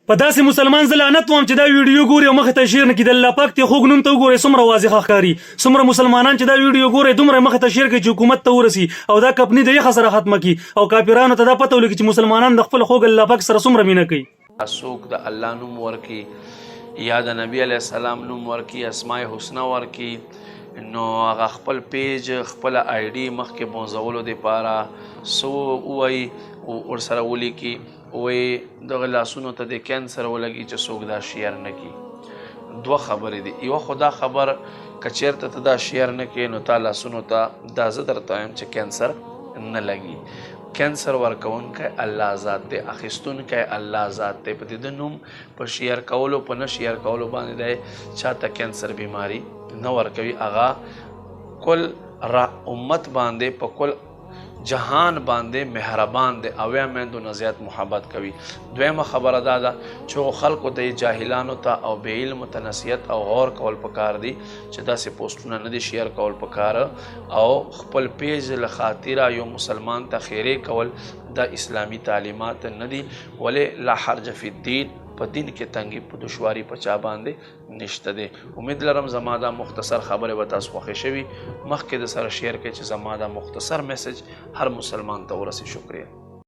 په داسې مسلمان زه لعنت وم چې دا ویډیو ګوري او مخې ته شیر نه کړي. د الله پاک ته خوږ نوم ته وګورئ څومره واضح ښکاري. څومره مسلمانان چې دا ویډیو ګوري دومره مخې ته شیر کوي چې حکومت ته ورسي او دا کپني د یخه سره ختمه کړي او کافرانو ته دا پته ولګي چې مسلمانان د خپل خوږ الله پاک سره څومره مینه کوي. څوک د الله نوم ورکي یا د نبی علیه السلام نوم ورکي اسماء حسنه ورکي نو هغه خپل پیج خپل آی ډي مخکې بونځولو دپاره څه ووایي ورسره ولیکي وایي دغه لاسونو ته د کینسر ولګي چې څوک دا شیر نه کړي. دوه خبرې دي. یوه خو دا خبر که چېرته ته دا شیر نه کړې نو تا لاسونو ته دا زه درته وایم چې کینسر نه لګي. کینسر ورکوونکی الله ذات دی، اخیستونکی الله ذات دی. په د نوم په شیر کولو په نه شیر کولو باندې دی چاته کینسر بیماری نه ورکوي. هغه کل امت باندې په کل جهان باندې مهربان دی او یا میندو نه زیات محبت کوي. دویمه خبره دا ده چې خلکو ته جاهلانو ته او بې علمو ته نصیحت او غور کول پکار دي چې داسې پوسټونه نه دي شیر کول پکار او خپل پیج له خاطره یو مسلمان ته خیرې کول د اسلامي تعلیمات نه دي. ولې لا حرج فی الدین، په دین کې تنګي په دشواري په چا باندې نشته دی. امید لرم زما دا مختصر خبره به تاسو خوښې شوي. مخکې د سره شیر کړئ چې زما دا مختصر میسج هر مسلمان ته ورسي. شکریہ.